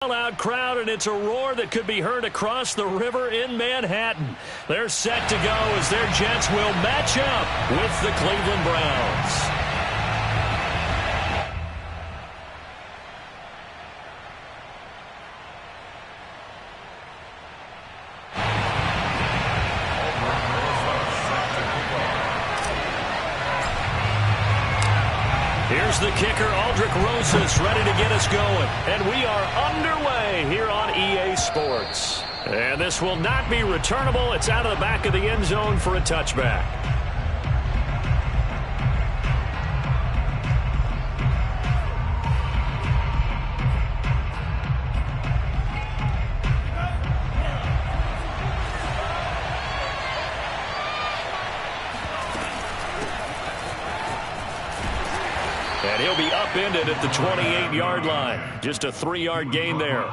All-out crowd, and it's a roar that could be heard across the river in Manhattan. They're set to go as their Jets will match up with the Cleveland Browns. Here's the kicker, Aldrick Rosas, ready to get us going. And we are underway here on EA Sports. And this will not be returnable. It's out of the back of the end zone for a touchback. And he'll be upended at the 28-yard line. Just a 3-yard gain there.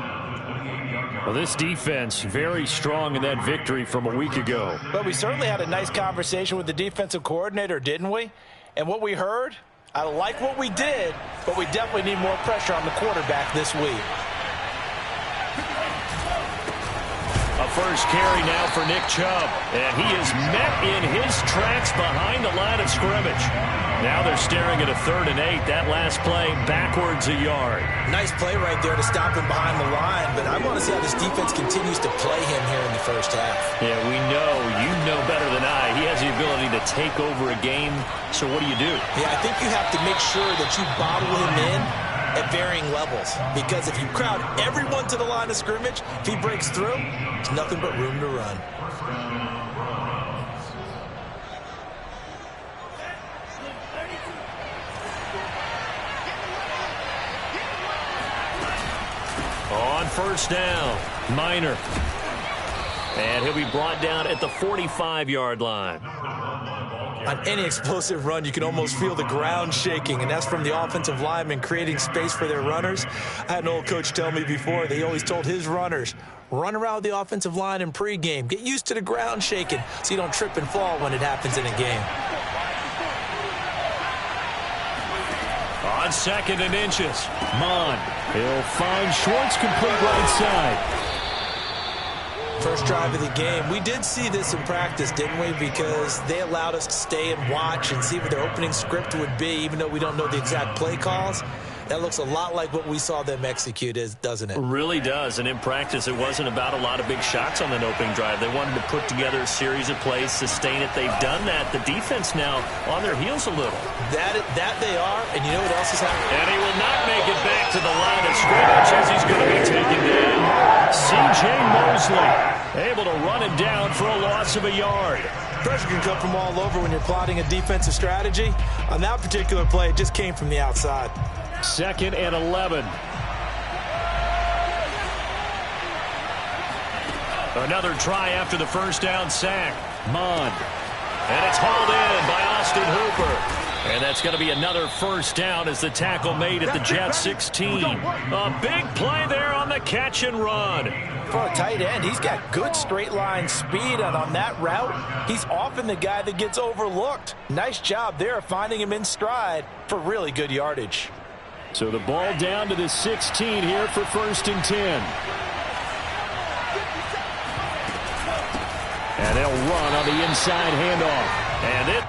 Well, this defense very strong in that victory from a week ago. But we certainly had a nice conversation with the defensive coordinator, didn't we? And what we heard, I like what we did, but we definitely need more pressure on the quarterback this week. A first carry now for Nick Chubb. And he is met in his tracks behind the line of scrimmage. Now they're staring at a 3rd and 8. That last play backwards a yard. Nice play right there to stop him behind the line. But I want to see how this defense continues to play him here in the first half. Yeah, we know. You know better than I. He has the ability to take over a game. So what do you do? Yeah, I think you have to make sure that you bottle him in at varying levels. Because if you crowd everyone to the line of scrimmage, if he breaks through, there's nothing but room to run. On first down, Minor. And he'll be brought down at the 45-yard line. On any explosive run, you can almost feel the ground shaking, and that's from the offensive linemen creating space for their runners. I had an old coach tell me before, they always told his runners, run around the offensive line in pregame. Get used to the ground shaking so you don't trip and fall when it happens in a game. On 2nd and inches, Mond. He'll find Schwartz complete right side. First drive of the game. We did see this in practice, didn't we? Because they allowed us to stay and watch and see what their opening script would be, even though we don't know the exact play calls. That looks a lot like what we saw them execute, doesn't it? Really does. And in practice, it wasn't about a lot of big shots on that opening drive. They wanted to put together a series of plays, sustain it. They've done that. The defense now on their heels a little. That they are. And you know what else is happening? And he will not make it back to the line of scrimmage as he's going to be taken down. C.J. Mosley able to run him down for a loss of a yard. Pressure can come from all over when you're plotting a defensive strategy. On that particular play, it just came from the outside. 2nd and 11. Another try after the first down sack. Mond. And it's hauled in by Austin Hooper. And that's going to be another first down as the tackle made at the Jets 16. A big play there on the catch and run. For a tight end, he's got good straight line speed, and on that route, he's often the guy that gets overlooked. Nice job there finding him in stride for really good yardage. So the ball down to the 16 here for 1st and 10. And they'll run on the inside handoff. And it...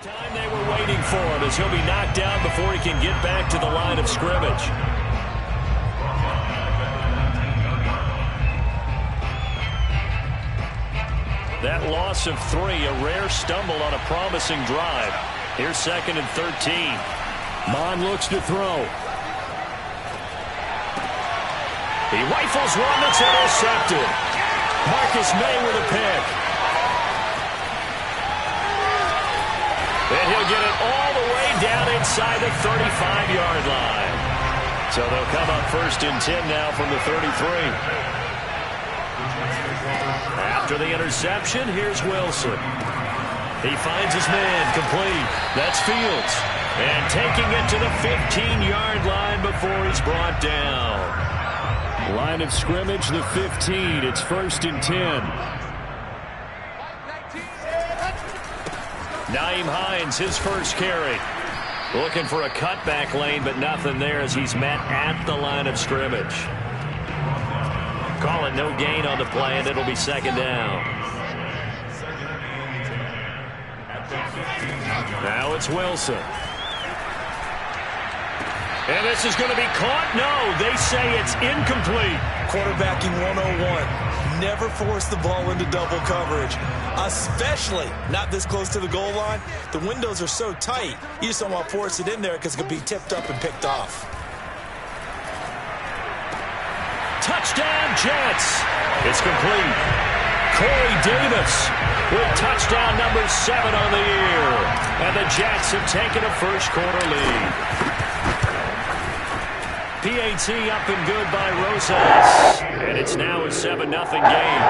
Time they were waiting for him as he'll be knocked down before he can get back to the line of scrimmage. That loss of 3, a rare stumble on a promising drive. Here's 2nd and 13. Mond looks to throw. He rifles one that's intercepted. Marcus May with a pick. And he'll get it all the way down inside the 35-yard line. So they'll come up 1st and 10 now from the 33. After the interception, here's Wilson. He finds his man, complete. That's Fields. And taking it to the 15-yard line before he's brought down. Line of scrimmage, the 15. It's 1st and 10. Nyheim Hines, his first carry. Looking for a cutback lane, but nothing there as he's met at the line of scrimmage. Call it no gain on the play, and it'll be 2nd down. Now it's Wilson. And this is going to be caught. No, they say it's incomplete. Quarterbacking 101. Never force the ball into double coverage, especially not this close to the goal line. The windows are so tight, you just don't want to force it in there because it could be tipped up and picked off. Touchdown, Jets. It's complete. Corey Davis with touchdown number 7 on the year. And the Jets have taken a first-quarter lead. PAT up and good by Rosas. And it's now a 7-0 game.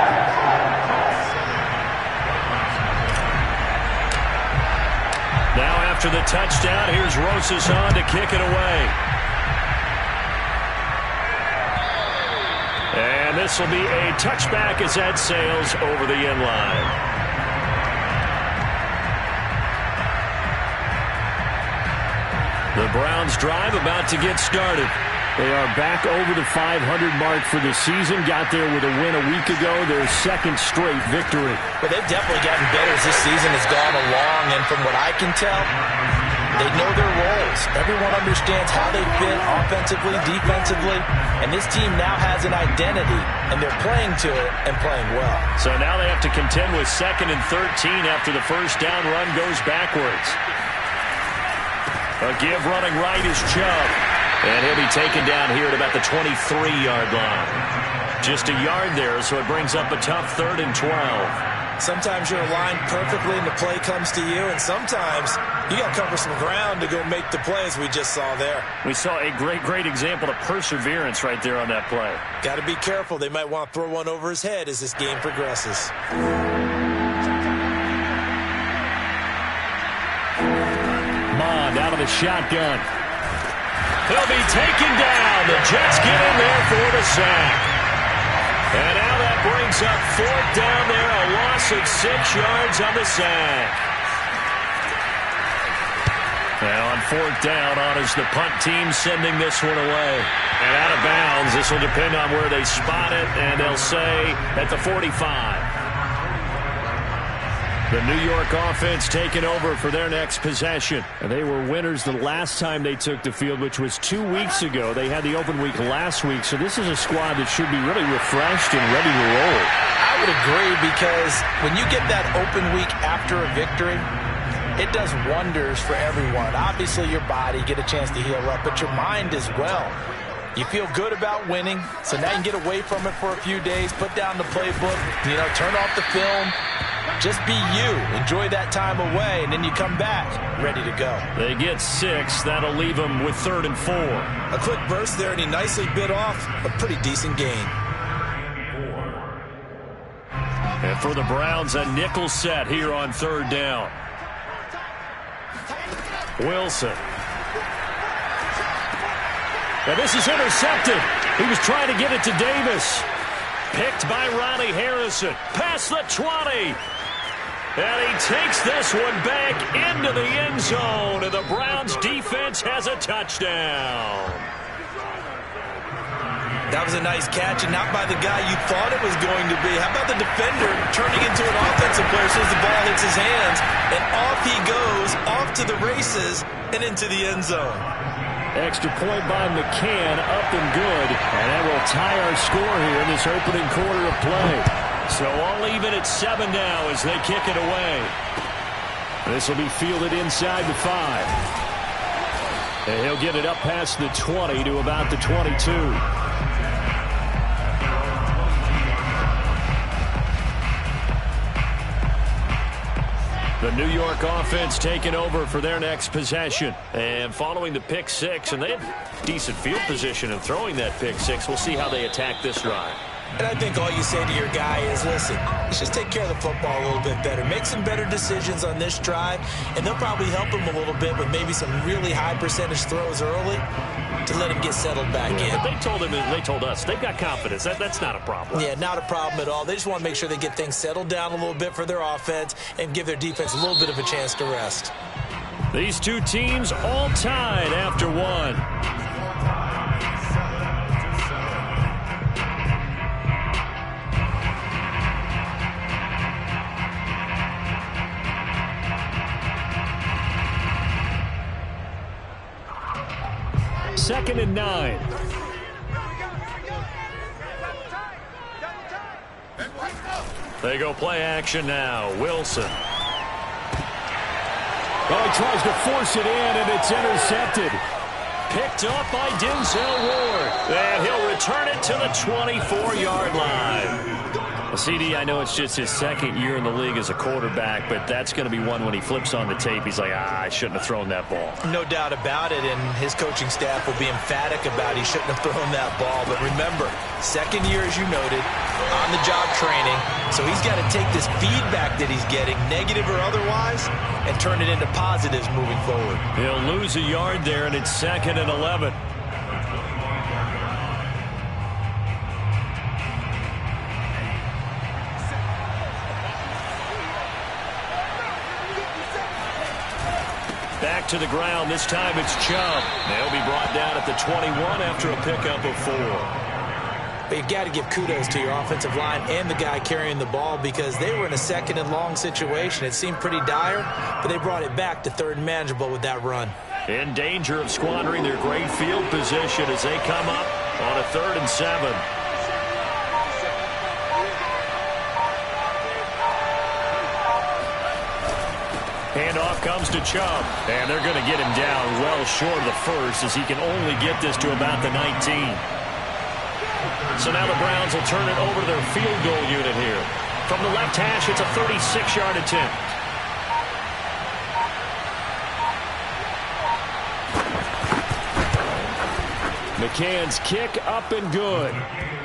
Now after the touchdown, here's Rosas on to kick it away. And this will be a touchback as that sails over the end line. The Browns drive about to get started. They are back over the 500 mark for the season. Got there with a win a week ago. Their 2nd straight victory. But they've definitely gotten better as this season has gone along. And from what I can tell, they know their roles. Everyone understands how they fit offensively, defensively. And this team now has an identity. And they're playing to it and playing well. So now they have to contend with 2nd and 13 after the first down run goes backwards. A give running right is Chubb. And he'll be taken down here at about the 23-yard line. Just a yard there, so it brings up a tough 3rd and 12. Sometimes you're aligned perfectly and the play comes to you, and sometimes you got to cover some ground to go make the play, as we just saw there. We saw a great example of perseverance right there on that play. Got to be careful. They might want to throw one over his head as this game progresses. Mond out of the shotgun. He'll be taken down. The Jets get in there for the sack. And now that brings up 4th down there, a loss of 6 yards on the sack. Now on 4th down, on is the punt team sending this one away. And out of bounds, this will depend on where they spot it, and they'll say at the 45. The New York offense taking over for their next possession. And they were winners the last time they took the field, which was 2 weeks ago. They had the open week last week, so this is a squad that should be really refreshed and ready to roll. I would agree, because when you get that open week after a victory, it does wonders for everyone. Obviously, your body, get a chance to heal up, but your mind as well. You feel good about winning, so now you can get away from it for a few days, put down the playbook, turn off the film. Just be you. Enjoy that time away, and then you come back ready to go. They get 6. That'll leave them with 3rd and 4. A quick burst there, and he nicely bit off a pretty decent gain. And for the Browns, a nickel set here on 3rd down. Wilson. Now this is intercepted. He was trying to get it to Davis. Picked by Ronnie Harrison. Past the 20. And he takes this one back into the end zone. And the Browns defense has a touchdown. That was a nice catch, and not by the guy you thought it was going to be. How about the defender turning into an offensive player as soon as the ball hits his hands, and off he goes, off to the races, and into the end zone. Extra point by McCann, up and good. And that will tie our score here in this opening quarter of play. So all even at 7 now as they kick it away. This will be fielded inside the 5. And he'll get it up past the 20 to about the 22. The New York offense taking over for their next possession. And following the pick six, and they have decent field position in throwing that pick six. We'll see how they attack this drive. And I think all you say to your guy is, listen, let's just take care of the football a little bit better. Make some better decisions on this drive, and they'll probably help him a little bit with maybe some really high percentage throws early to let him get settled back in. But they told us they've got confidence. That's not a problem. Yeah, not a problem at all. They just want to make sure they get things settled down a little bit for their offense and give their defense a little bit of a chance to rest. These two teams all tied after one. Second and 9. They go play action now. Wilson. Oh, he tries to force it in, and it's intercepted. Picked up by Denzel Ward. And he'll return it to the 24-yard line. Well, CD, I know it's just his second year in the league as a quarterback, but that's going to be one when he flips on the tape. He's like, I shouldn't have thrown that ball. No doubt about it, and his coaching staff will be emphatic about he shouldn't have thrown that ball. But remember, second year, as you noted, on-the-job training. So he's got to take this feedback that he's getting, negative or otherwise, and turn it into positives moving forward. He'll lose a yard there, and it's second and 11. Back to the ground. This time it's Chubb. They'll be brought down at the 21 after a pickup of 4. But you've got to give kudos to your offensive line and the guy carrying the ball because they were in a second and long situation. It seemed pretty dire, but they brought it back to third and manageable with that run. In danger of squandering their great field position as they come up on a 3rd and 7. Handoff comes to Chubb, and they're going to get him down well short of the first as he can only get this to about the 19. So now the Browns will turn it over to their field goal unit here. From the left hash, it's a 36-yard attempt. McCann's kick up and good.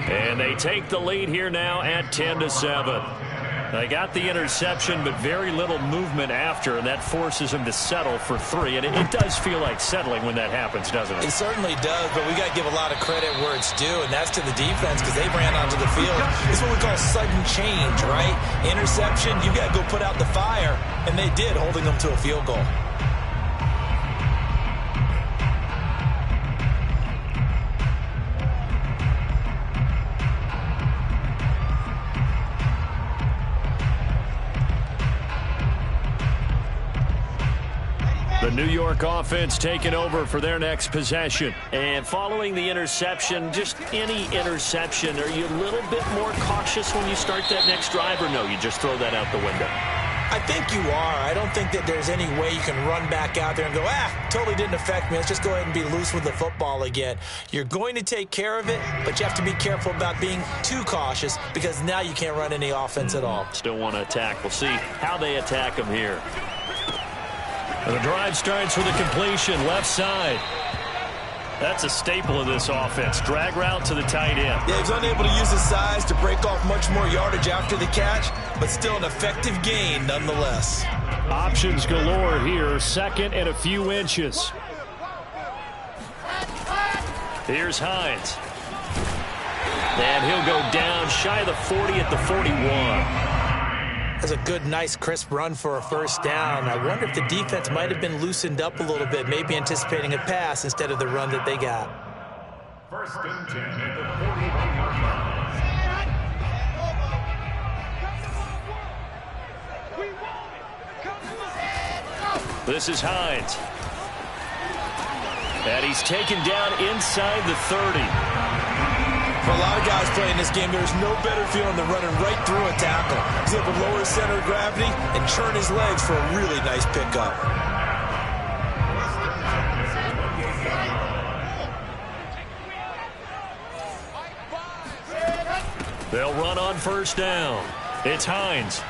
And they take the lead here now at 10-7. They got the interception, but very little movement after, and that forces him to settle for 3. And it does feel like settling when that happens, doesn't it? It certainly does, but we got to give a lot of credit where it's due, and that's to the defense because they ran onto the field. It's what we call sudden change, right? Interception, you got to go put out the fire, and they did, holding them to a field goal. The New York offense taking over for their next possession. And following the interception, just any interception, are you a little bit more cautious when you start that next drive, or no, you just throw that out the window? I think you are. I don't think that there's any way you can run back out there and go, totally didn't affect me. Let's just go ahead and be loose with the football again. You're going to take care of it, but you have to be careful about being too cautious because now you can't run any offense at all. Still want to attack. We'll see how they attack them here. The drive starts with a completion, left side. That's a staple of this offense. Drag route to the tight end. Yeah, he's unable to use his size to break off much more yardage after the catch, but still an effective gain nonetheless. Options galore here, second and a few inches. Here's Hines. And he'll go down shy of the 40 at the 41. That's a good, nice, crisp run for a first down. I wonder if the defense might have been loosened up a little bit, maybe anticipating a pass instead of the run that they got. First and 10 at the 41-yard line. This is Hines. And he's taken down inside the 30. For a lot of guys playing this game, there's no better feeling than running right through a tackle. He's able to lower his center of gravity and churn his legs for a really nice pickup. They'll run on first down. It's Hines.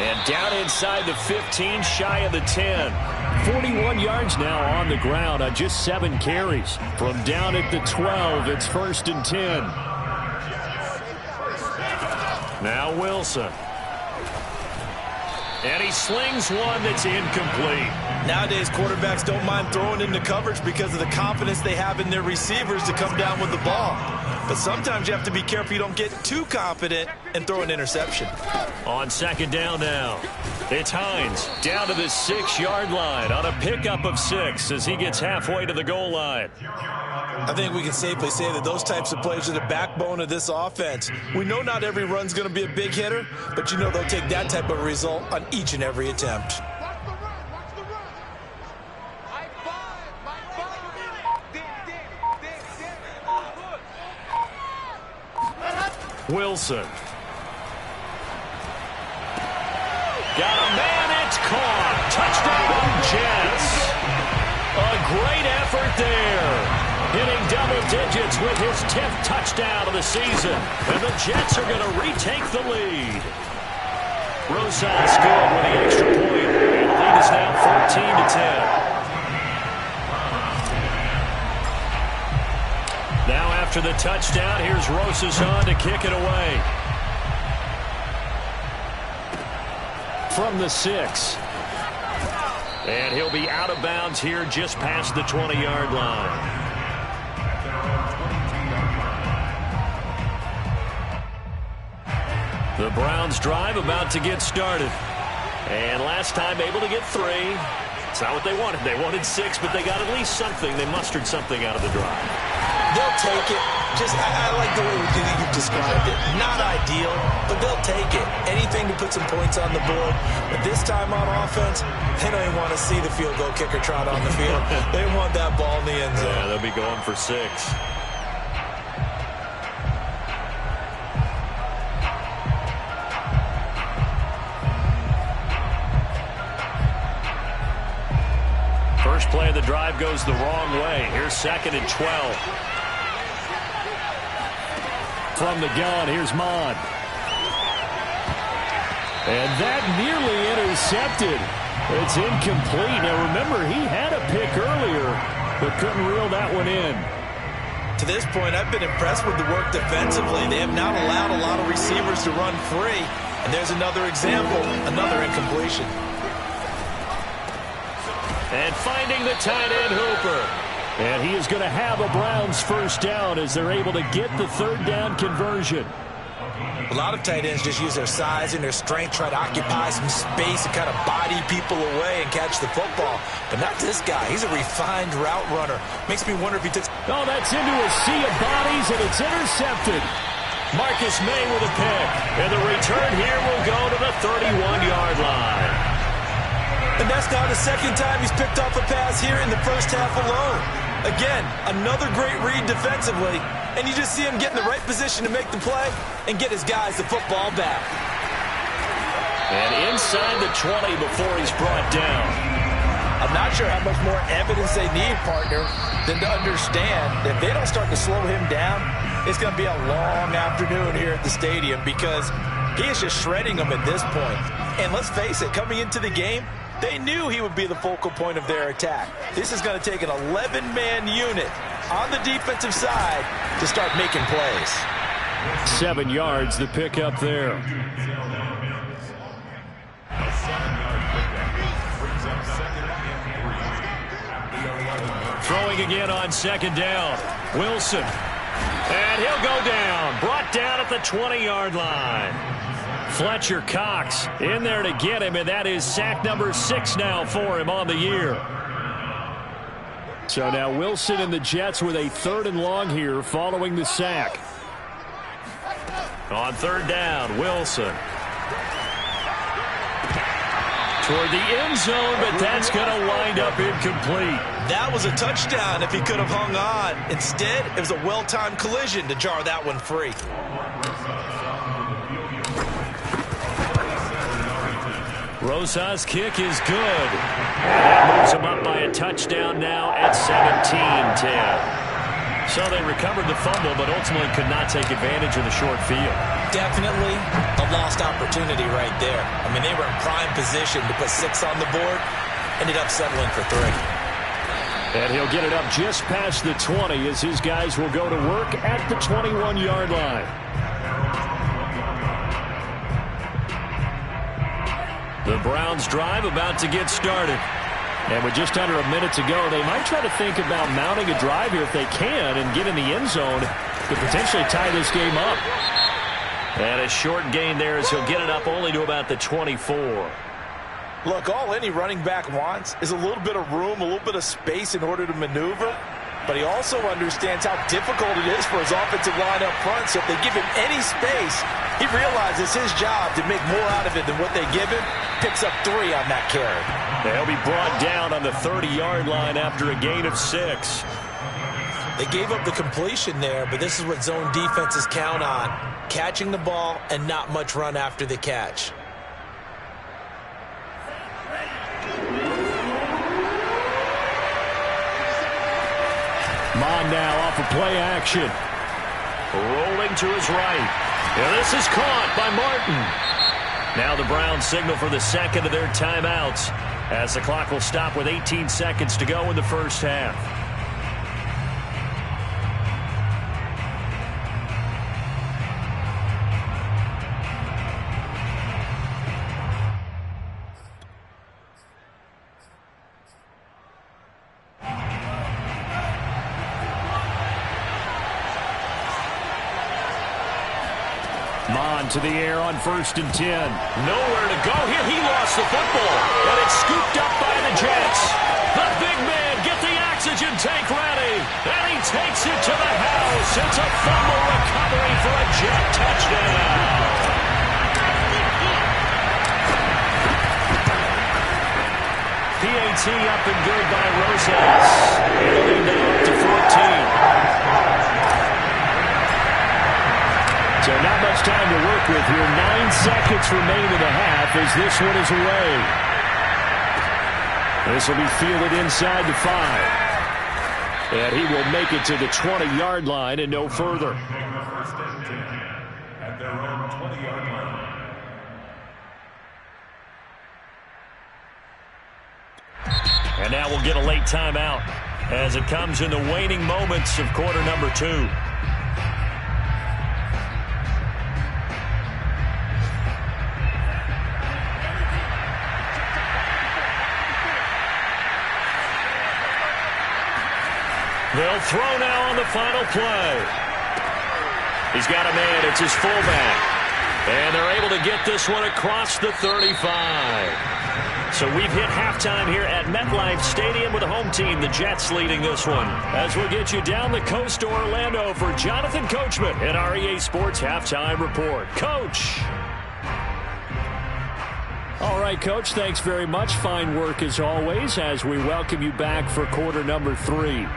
And down inside the 15, shy of the 10. 41 yards now on the ground on just 7 carries. From down at the 12, it's 1st and 10. Now Wilson. And he slings one that's incomplete. Nowadays, quarterbacks don't mind throwing into coverage because of the confidence they have in their receivers to come down with the ball. But sometimes you have to be careful you don't get too confident and throw an interception. On 2nd down now, it's Hines down to the 6-yard line on a pickup of 6 as he gets halfway to the goal line. I think we can safely say that those types of plays are the backbone of this offense. We know not every run's going to be a big hitter, but you know they'll take that type of result on each and every attempt. Wilson. Got a man, it's caught. Touchdown, Jets. A great effort there. Hitting double digits with his 10th touchdown of the season. And the Jets are going to retake the lead. Rosas good with the extra point. And the lead is now 14-10. Now after the touchdown, here's Rosas on to kick it away. From the 6. And he'll be out of bounds here just past the 20-yard line. The Browns drive about to get started. And last time able to get 3. It's not what they wanted. They wanted 6, but they got at least something. They mustered something out of the drive. They'll take it. I like the way you've described it. Not ideal, but they'll take it. Anything to put some points on the board. But this time on offense, they don't even want to see the field goal kicker trot on the field. They want that ball in the end zone. Yeah, they'll be going for 6. First play of the drive goes the wrong way. Here's 2nd and 12. From the gun, here's Mond. And that nearly intercepted. It's incomplete. Now remember, he had a pick earlier, but couldn't reel that one in. To this point, I've been impressed with the work defensively. They have not allowed a lot of receivers to run free. And there's another example, another incompletion. And finding the tight end, Hooper. And he is going to have a Browns first down as they're able to get the 3rd down conversion. A lot of tight ends just use their size and their strength, try to occupy some space and kind of body people away and catch the football. But not this guy. He's a refined route runner. Makes me wonder if he took... Oh, that's into a sea of bodies, and it's intercepted. Marcus May with a pick. And the return here will go to the 31-yard line. And that's now the 2nd time he's picked off a pass here in the first half alone. Again, another great read defensively, and you just see him get in the right position to make the play and get his guys the football back. And inside the 20 before he's brought down. I'm not sure how much more evidence they need, partner, than to understand that if they don't start to slow him down, it's going to be a long afternoon here at the stadium because he is just shredding them at this point. And let's face it, coming into the game, they knew he would be the focal point of their attack. This is going to take an 11-man unit on the defensive side to start making plays. 7 yards, the pickup there. Throwing again on 2nd down. Wilson. And he'll go down. Brought down at the 20-yard line. Fletcher Cox in there to get him, and that is sack number 6 now for him on the year. So now Wilson and the Jets with a 3rd and long here following the sack. On 3rd down, Wilson. Toward the end zone, but that's going to wind up incomplete. That was a touchdown if he could have hung on. Instead, it was a well-timed collision to jar that one free. Rosas' kick is good. And that moves him up by a touchdown now at 17-10. So they recovered the fumble, but ultimately could not take advantage of the short field. Definitely a lost opportunity right there. I mean, they were in prime position to put 6 on the board. Ended up settling for 3. And he'll get it up just past the 20 as his guys will go to work at the 21-yard line. The Browns drive about to get started. And with just under a minute to go, they might try to think about mounting a drive here if they can and get in the end zone to potentially tie this game up. And a short gain there as he'll get it up only to about the 24. Look, all any running back wants is a little bit of room, a little bit of space in order to maneuver. But he also understands how difficult it is for his offensive line up front. So if they give him any space, he realizes his job to make more out of it than what they give him. Picks up 3 on that carry. They'll be brought down on the 30-yard line after a gain of 6. They gave up the completion there, but this is what zone defenses count on. Catching the ball and not much run after the catch. Mond now off of play action. Rolling to his right. And this is caught by Martin. Now the Browns signal for the second of their timeouts as the clock will stop with 18 seconds to go in the first half. Mond to the air on 1st and 10. Nowhere to go here. He lost the football. And it's scooped up by the Jets. The big man, get the oxygen tank ready. And he takes it to the house. It's a fumble recovery for a Jet touchdown. PAT up and good by Rosas. And a lead now up to 14. So not much time to work with here. 9 seconds remain in the half as this one is away. This will be fielded inside the 5. And he will make it to the 20-yard line and no further. At their own 20-yard line. And now we'll get a late timeout as it comes in the waning moments of quarter number 2. They'll throw now on the final play. He's got a man. It's his fullback. And they're able to get this one across the 35. So we've hit halftime here at MetLife Stadium with the home team, the Jets, leading this one. As we get you down the coast to Orlando for Jonathan Coachman at our EA Sports Halftime Report. Coach. All right, Coach, thanks very much. Fine work as always as we welcome you back for quarter number 3.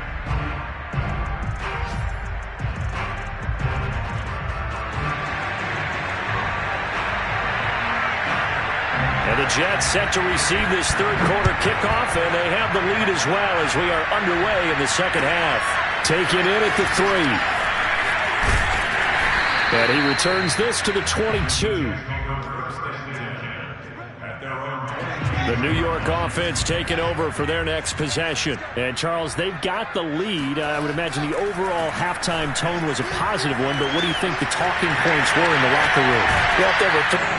And the Jets set to receive this third quarter kickoff, and they have the lead as well as we are underway in the second half. Taking it at the 3. And he returns this to the 22. The New York offense taking over for their next possession. And, Charles, they've got the lead. I would imagine the overall halftime tone was a positive one, but what do you think the talking points were in the locker room? Well,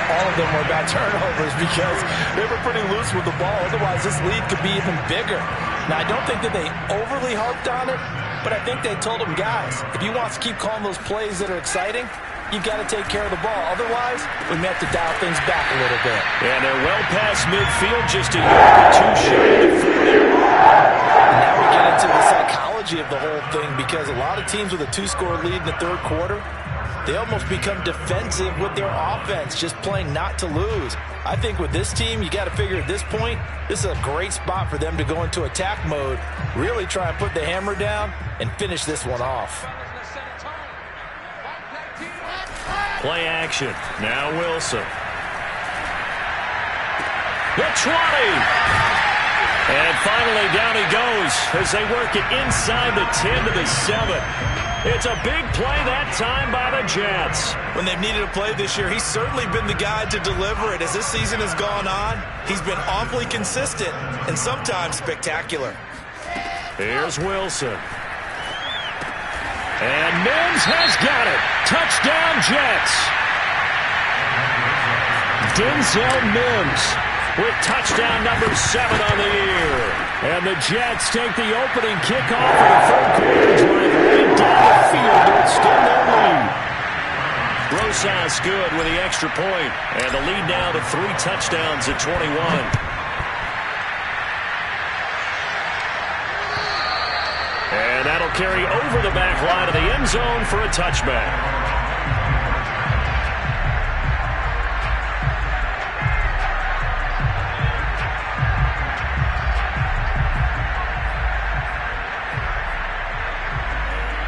all of them were about turnovers because they were pretty loose with the ball. Otherwise, this lead could be even bigger. Now, I don't think that they overly harped on it, but I think they told them, guys, if you want to keep calling those plays that are exciting, you've got to take care of the ball. Otherwise, we may have to dial things back a little bit. And they're well past midfield, just a yard or two shy of the 40. And now we get into the psychology of the whole thing because a lot of teams with a 2-score lead in the third quarter, they almost become defensive with their offense, just playing not to lose. I think with this team, you got to figure at this point, this is a great spot for them to go into attack mode, really try and put the hammer down and finish this one off. Play action. Now Wilson. The 20. And finally, down he goes as they work it inside the 10 to the 7. It's a big play that time by the Jets. When they've needed a play this year, he's certainly been the guy to deliver it. As this season has gone on, he's been awfully consistent and sometimes spectacular. Here's Wilson. And Mims has got it. Touchdown, Jets. Denzel Mims with touchdown number 7 on the year. And the Jets take the opening kickoff of the third quarter, drive right down the field to extend their lead. Rosas good with the extra point, and the lead now to 3 touchdowns at 21. And that'll carry over the back line of the end zone for a touchback.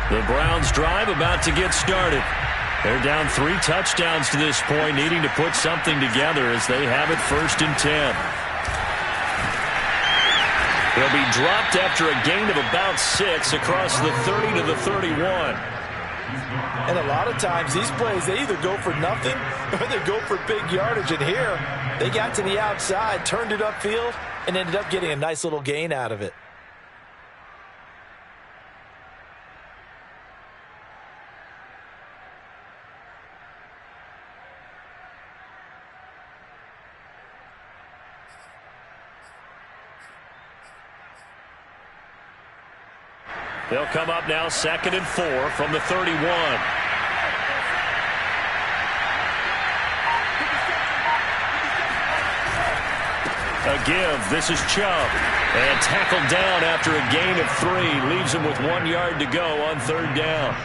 The Browns drive about to get started. They're down 3 touchdowns to this point, needing to put something together as they have it 1st and 10. They'll be dropped after a gain of about 6 across the 30 to the 31. And a lot of times these plays, they either go for nothing or they go for big yardage. And here, they got to the outside, turned it upfield, and ended up getting a nice little gain out of it. They'll come up now 2nd and 4 from the 31. A give. This is Chubb. And tackled down after a gain of 3. Leaves him with 1 yard to go on 3rd down.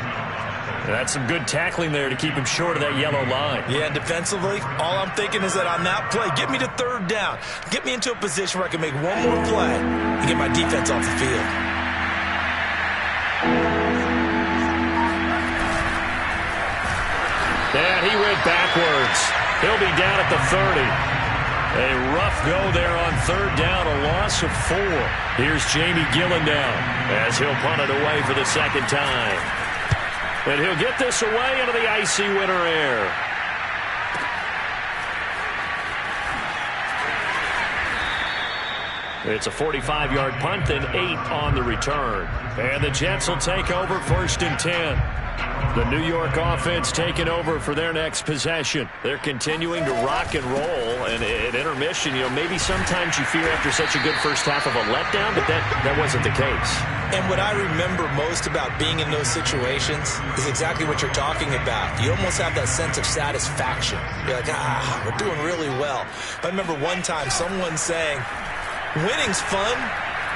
That's some good tackling there to keep him short of that yellow line. Yeah, and defensively, all I'm thinking is that on that play, get me to 3rd down. Get me into a position where I can make one more play and get my defense off the field. And he went backwards. He'll be down at the 30. A rough go there on 3rd down, a loss of 4. Here's Jamie Gillen down as he'll punt it away for the 2nd time. And he'll get this away into the icy winter air. It's a 45-yard punt, then 8 on the return. And the Jets will take over 1st and 10. The New York offense taking over for their next possession. They're continuing to rock and roll, and at intermission, maybe sometimes you fear after such a good first half of a letdown, but that wasn't the case. And what I remember most about being in those situations is exactly what you're talking about. You almost have that sense of satisfaction. You're like, we're doing really well. But I remember one time someone saying, winning's fun,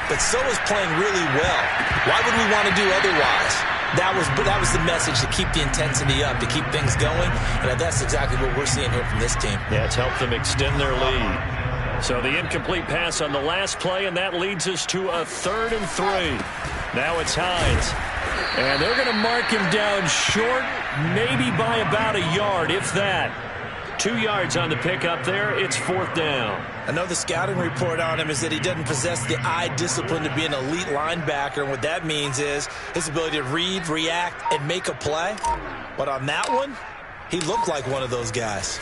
but so is playing really well. Why would we want to do otherwise? That was the message, to keep the intensity up, to keep things going, and that's exactly what we're seeing here from this team. Yeah, it's helped them extend their lead. So the incomplete pass on the last play, and that leads us to a 3rd and 3. Now it's Hines. And they're going to mark him down short, maybe by about a yard, if that. 2 yards on the pickup there. It's 4th down. I know the scouting report on him is that he doesn't possess the eye discipline to be an elite linebacker, and what that means is his ability to read, react, and make a play. But on that one, he looked like one of those guys.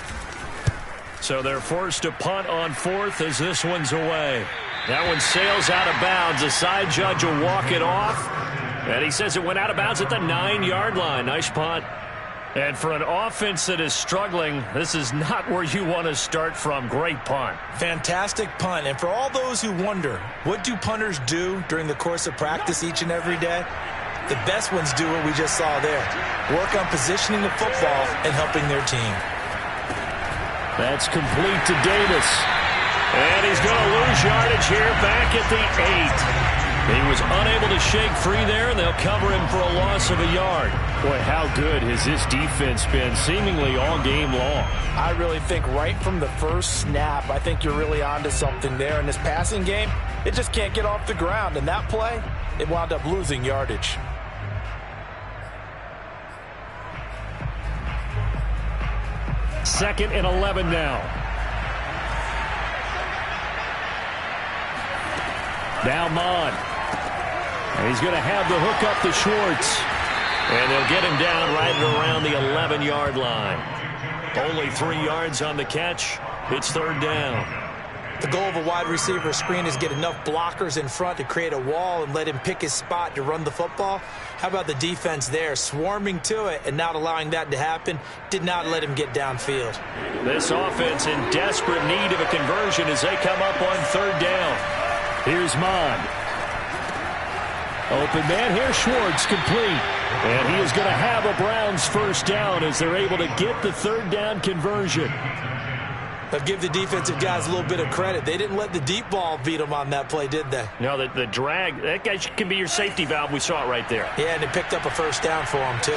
So they're forced to punt on 4th as this one's away. That one sails out of bounds. The side judge will walk it off, and he says it went out of bounds at the 9-yard line. Nice punt. And for an offense that is struggling, this is not where you want to start from. Great punt. Fantastic punt. And for all those who wonder, what do punters do during the course of practice each and every day? The best ones do what we just saw there. Work on positioning the football and helping their team. That's complete to Davis. And he's going to lose yardage here back at the 8. He was unable to shake free there, and they'll cover him for a loss of a yard. Boy, how good has this defense been seemingly all game long? I really think right from the first snap, I think you're really onto something there. In this passing game, it just can't get off the ground. And that play, it wound up losing yardage. Second and 11 now. Now Mond. And he's going to have the hook up to Schwartz. And they'll get him down right around the 11-yard line. Only 3 yards on the catch. It's third down. The goal of a wide receiver screen is get enough blockers in front to create a wall and let him pick his spot to run the football. How about the defense there, swarming to it and not allowing that to happen? Did not let him get downfield. This offense in desperate need of a conversion as they come up on third down. Here's Mond. Open man here, Schwartz, complete. And he is going to have a Browns first down as they're able to get the third down conversion. I'll give the defensive guys a little bit of credit. They didn't let the deep ball beat them on that play, did they? No, the drag, that guy can be your safety valve. We saw it right there. Yeah, and they picked up a first down for him, too.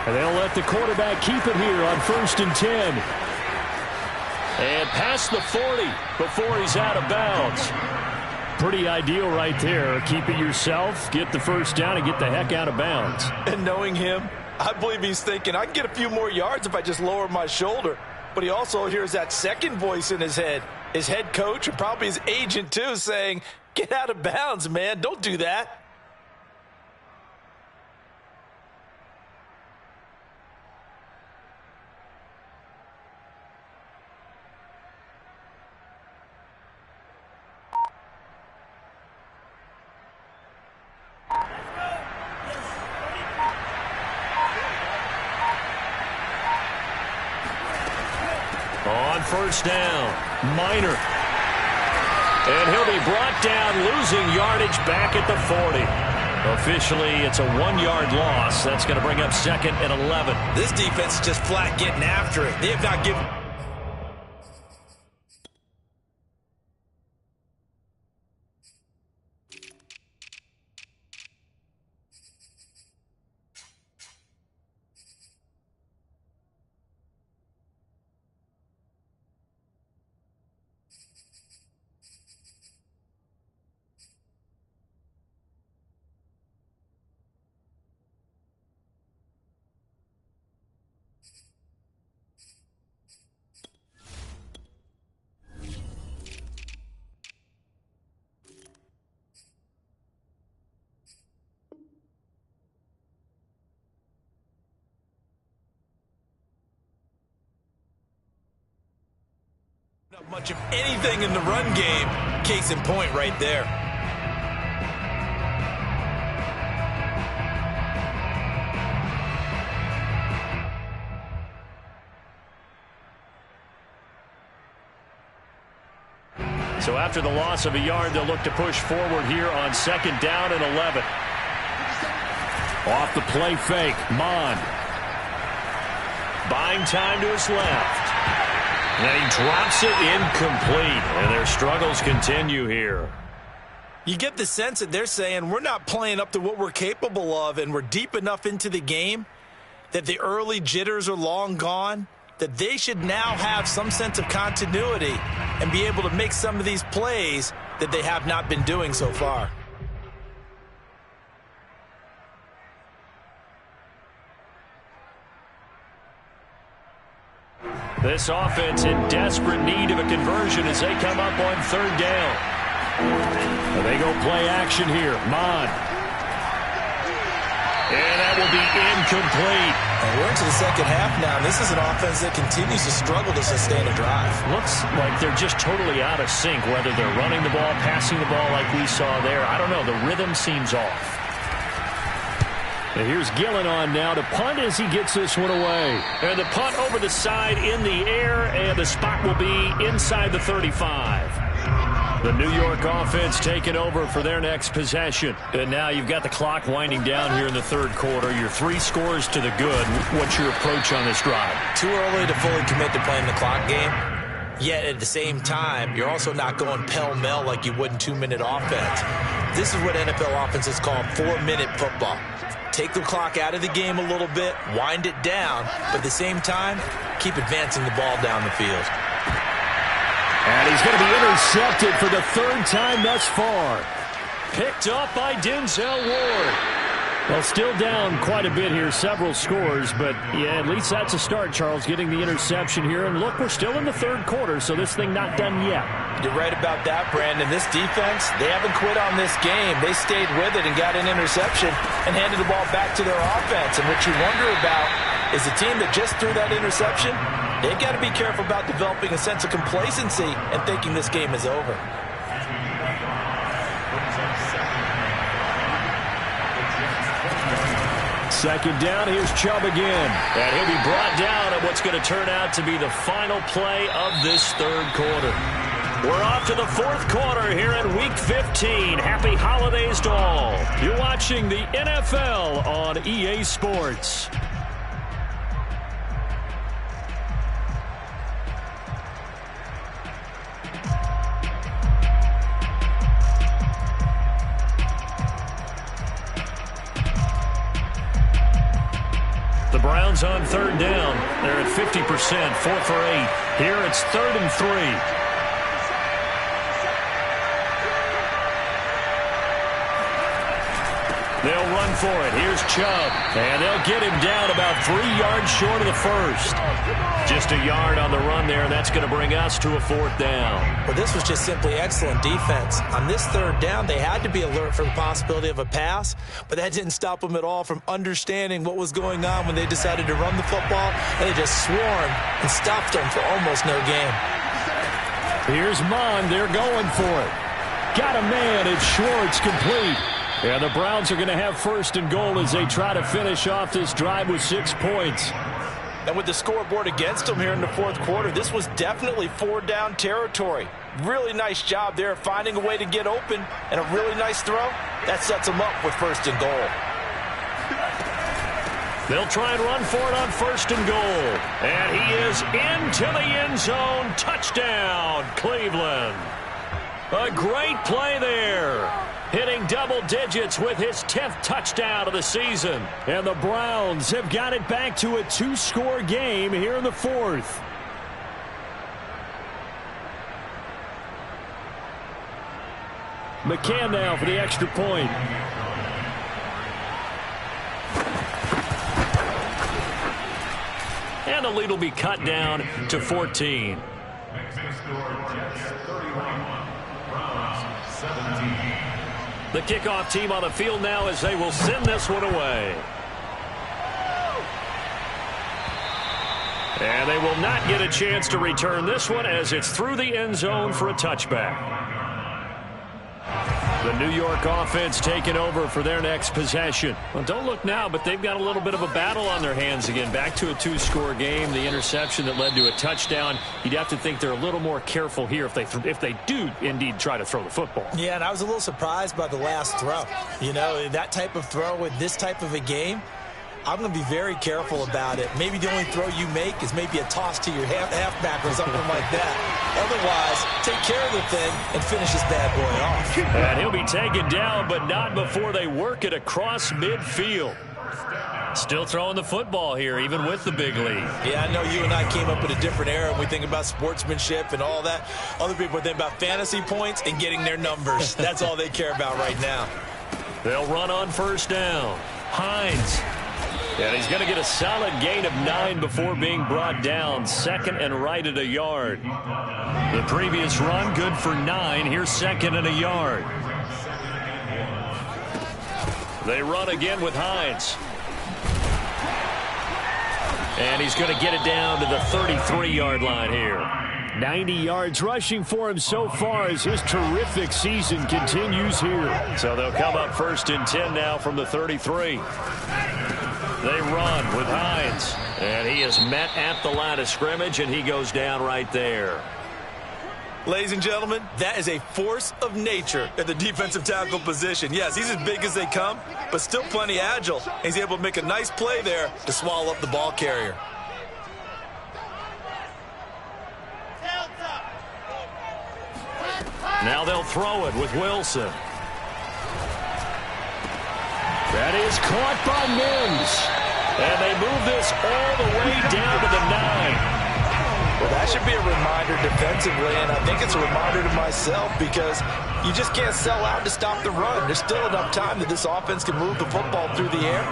And they'll let the quarterback keep it here on 1st and 10. And past the 40 before he's out of bounds. Pretty ideal right there. Keep it yourself, get the first down, and get the heck out of bounds. And knowing him, I believe he's thinking, I can get a few more yards if I just lower my shoulder. But he also hears that second voice in his head. His head coach and probably his agent, too, saying, get out of bounds, man. Don't do that. On first down, Minor. And he'll be brought down, losing yardage back at the 40. Officially, it's a 1-yard loss. That's going to bring up 2nd and 11. This defense is just flat getting after it. They have not given... Not much of anything in the run game. Case in point right there. So after the loss of a yard, they'll look to push forward here on 2nd down and 11. Off the play fake, Mond. Buying time to his left. And he drops it incomplete. And their struggles continue here. You get the sense that they're saying we're not playing up to what we're capable of, and we're deep enough into the game that the early jitters are long gone, that they should now have some sense of continuity and be able to make some of these plays that they have not been doing so far. This offense in desperate need of a conversion as they come up on 3rd down. And they go play action here. Mond. And that will be incomplete. And we're into the second half now. This is an offense that continues to struggle to sustain a drive. Looks like they're just totally out of sync, whether they're running the ball, passing the ball like we saw there. I don't know. The rhythm seems off. And here's Gillen on now to punt as he gets this one away. And the punt over the side in the air, and the spot will be inside the 35. The New York offense taking over for their next possession. And now you've got the clock winding down here in the 3rd quarter. Your 3 scores to the good. What's your approach on this drive? Too early to fully commit to playing the clock game. Yet at the same time, you're also not going pell-mell like you would in 2-minute offense. This is what NFL offenses call 4-minute football. Take the clock out of the game a little bit, wind it down, but at the same time, keep advancing the ball down the field. And he's going to be intercepted for the 3rd time thus far. Picked up by Denzel Ward. Well, still down quite a bit here, several scores, but yeah, at least that's a start, Charles, getting the interception here. And look, we're still in the third quarter, so this thing not done yet. You're right about that, Brandon. This defense, they haven't quit on this game. They stayed with it and got an interception and handed the ball back to their offense. And what you wonder about is the team that just threw that interception, they've got to be careful about developing a sense of complacency and thinking this game is over. Second down, here's Chubb again. And he'll be brought down at what's going to turn out to be the final play of this third quarter. We're off to the fourth quarter here in Week 15. Happy holidays to all. You're watching the NFL on EA Sports. The Browns on third down. They're at 50%, 4 for 8. Here it's 3rd and 3. They'll run for it. Here's Chubb. And they'll get him down about 3 yards short of the first. Just a yard on the run there, and that's going to bring us to a 4th down. Well, this was just simply excellent defense. On this third down, they had to be alert for the possibility of a pass, but that didn't stop them at all from understanding what was going on when they decided to run the football, and they just swarmed and stopped them for almost no gain. Here's Mond. They're going for it. Got a man. It's Schwartz, complete. And the Browns are going to have 1st and goal as they try to finish off this drive with 6 points. And with the scoreboard against them here in the fourth quarter, this was definitely 4-down territory. Really nice job there finding a way to get open, and a really nice throw. That sets them up with 1st and goal. They'll try and run for it on 1st and goal. And he is into the end zone. Touchdown, Cleveland. A great play there. Hitting double digits with his 10th touchdown of the season. And the Browns have got it back to a 2-score game here in the 4th. McCann now for the extra point. And the lead will be cut down to 14. The kickoff team on the field now as they will send this one away. And they will not get a chance to return this one as it's through the end zone for a touchback. The New York offense taking over for their next possession. Well, don't look now, but they've got a little bit of a battle on their hands again. Back to a 2-score game. The interception that led to a touchdown. You'd have to think they're a little more careful here if they do indeed try to throw the football. Yeah, and I was a little surprised by the last throw. You know, that type of throw with this type of a game, I'm going to be very careful about it. Maybe the only throw you make is maybe a toss to your halfback or something like that. Otherwise, take care of the thing and finish this bad boy off. And he'll be taken down, but not before they work it across midfield. Still throwing the football here, even with the big lead. Yeah, I know you and I came up in a different era when we think about sportsmanship and all that. Other people think about fantasy points and getting their numbers. That's all they care about right now. They'll run on 1st down. Hines. And he's going to get a solid gain of 9 before being brought down. 2nd and right at a yard. The previous run, good for 9. Here's 2nd and a yard. They run again with Hines. And he's going to get it down to the 33-yard line here. 90 yards rushing for him so far as his terrific season continues here. So they'll come up 1st and 10 now from the 33. They run with Hines. And he is met at the line of scrimmage, and he goes down right there. Ladies and gentlemen, that is a force of nature at the defensive tackle position. Yes, he's as big as they come, but still plenty agile. He's able to make a nice play there to swallow up the ball carrier. Now they'll throw it with Wilson. That is caught by Mims. And they move this all the way down to the 9. Well, that should be a reminder defensively, and I think it's a reminder to myself because you just can't sell out to stop the run. There's still enough time that this offense can move the football through the air,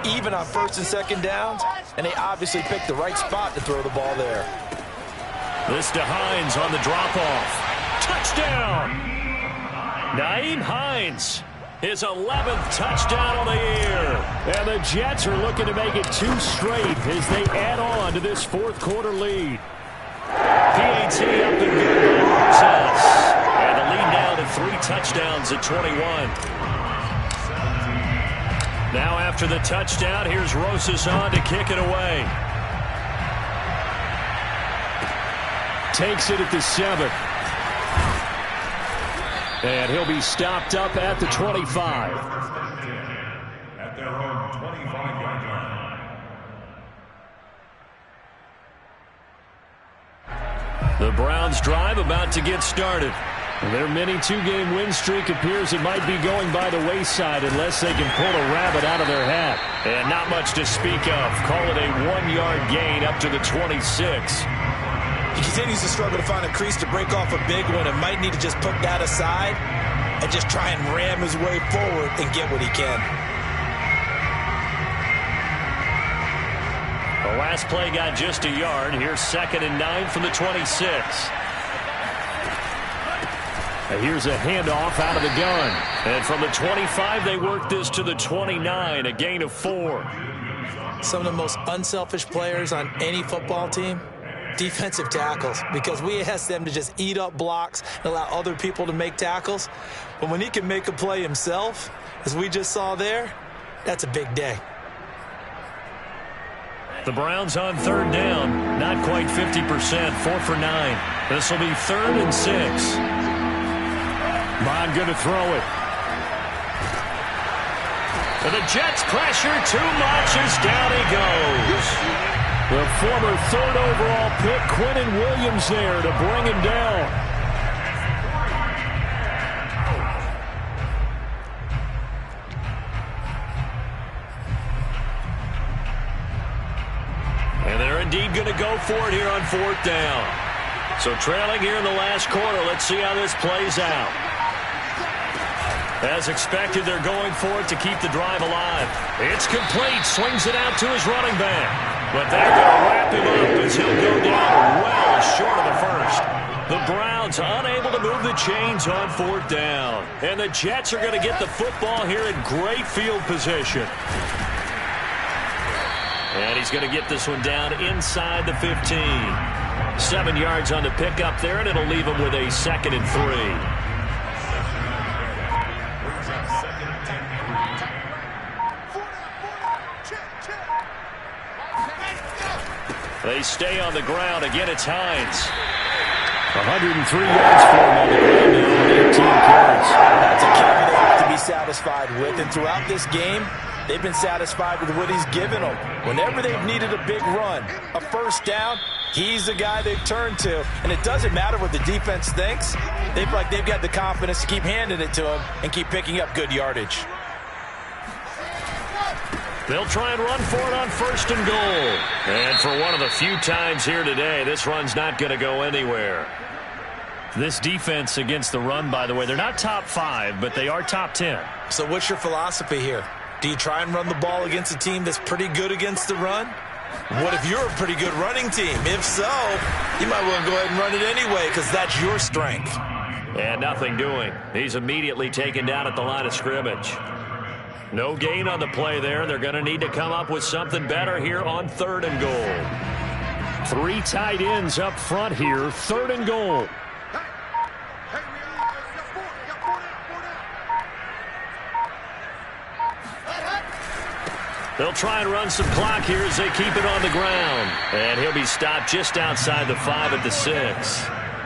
even on first and second downs, and they obviously picked the right spot to throw the ball there. This to Hines on the drop-off. Touchdown! Nyheim Hines, his 11th touchdown on the year. And the Jets are looking to make it 2 straight as they add on to this fourth-quarter lead. PAT up and good by Rosas. And the lead now to 3 touchdowns at 21. Now after the touchdown, here's Rosas on to kick it away. Takes it at the 7. And he'll be stopped up at the 25. At their own 25-yard line. The Browns drive about to get started. Their mini 2-game win streak appears it might be going by the wayside unless they can pull a rabbit out of their hat. And not much to speak of. Call it a 1-yard gain up to the 26. He continues to struggle to find a crease to break off a big one and might need to just put that aside and just try and ram his way forward and get what he can. The last play got just a yard. Here's 2nd and 9 from the 26. And here's a handoff out of the gun. And from the 25, they work this to the 29, a gain of 4. Some of the most unselfish players on any football team, defensive tackles, because we ask them to just eat up blocks and allow other people to make tackles. But when he can make a play himself, as we just saw there, that's a big day. The Browns on 3rd down, not quite 50%, 4 for 9. This will be 3rd and 6. Bond going to throw it. And the Jets pressure too much as down he goes. The former 3rd overall pick, Quinnen Williams, there to bring him down. And they're indeed going to go for it here on 4th down. So trailing here in the last quarter, let's see how this plays out. As expected, they're going for it to keep the drive alive. It's complete, swings it out to his running back. But they're going to wrap him up as he'll go down well short of the first. The Browns unable to move the chains on 4th down. And the Jets are going to get the football here in great field position. And he's going to get this one down inside the 15. 7 yards on the pickup there, and it'll leave him with a 2nd and 3. They stay on the ground. Again, it's Hines. 103 yards for him on the ground now, 18 carries. That's a carry they have to be satisfied with. And throughout this game, they've been satisfied with what he's given them. Whenever they've needed a big run, a first down, he's the guy they've turned to. And it doesn't matter what the defense thinks. They've got the confidence to keep handing it to him and keep picking up good yardage. They'll try and run for it on 1st and goal. And for one of the few times here today, this run's not going to go anywhere. This defense against the run, by the way, they're not top 5, but they are top 10. So what's your philosophy here? Do you try and run the ball against a team that's pretty good against the run? What if you're a pretty good running team? If so, you might want to go ahead and run it anyway because that's your strength. And nothing doing. He's immediately taken down at the line of scrimmage. No gain on the play there. They're going to need to come up with something better here on 3rd and goal. 3 tight ends up front here, 3rd and goal. They'll try and run some clock here as they keep it on the ground. And he'll be stopped just outside the 5 at the 6.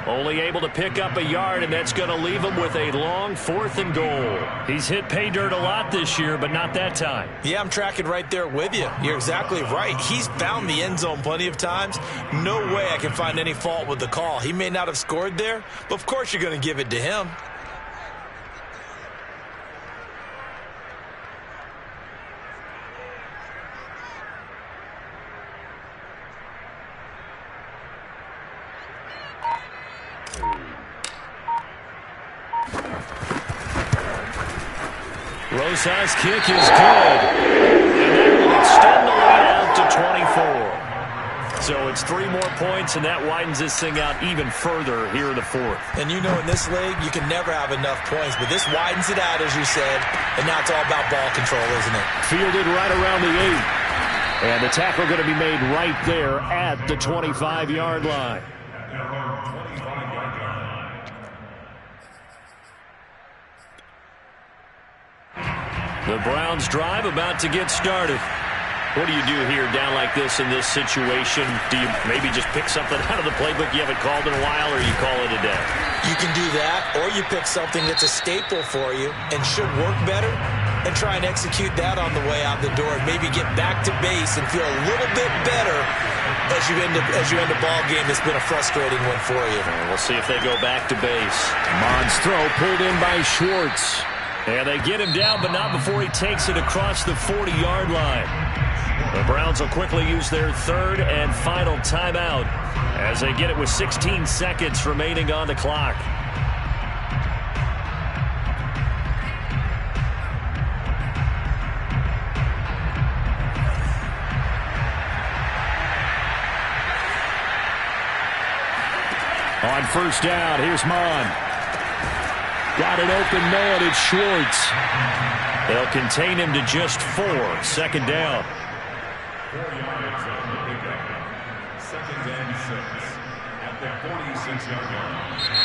Only able to pick up a yard, and that's going to leave him with a long 4th and goal. He's hit pay dirt a lot this year, but not that time. Yeah, I'm tracking right there with you. You're exactly right. He's found the end zone plenty of times. No way I can find any fault with the call. He may not have scored there, but of course you're going to give it to him. Rosas' kick is good. And that will extend the lead out to 24. So it's 3 more points, and that widens this thing out even further here in the fourth. And you know in this league, you can never have enough points, but this widens it out, as you said, and now it's all about ball control, isn't it? Fielded right around the 8. And the tackle going to be made right there at the 25-yard line. The Browns drive about to get started. What do you do here down like this in this situation? Do you maybe just pick something out of the playbook you haven't called in a while, or you call it a day? You can do that, or you pick something that's a staple for you and should work better and try and execute that on the way out the door and maybe get back to base and feel a little bit better as you end a ball game that's been a frustrating one for you. And we'll see if they go back to base. Mond's throw pulled in by Schwartz. And they get him down, but not before he takes it across the 40-yard line. The Browns will quickly use their 3rd and final timeout as they get it with 16 seconds remaining on the clock. On first down, here's Mond. Got an open man, it's Schwartz. They'll contain him to just 4. 2nd down. 4 yards on the pickup. 2nd and 6 at the 46-yard line.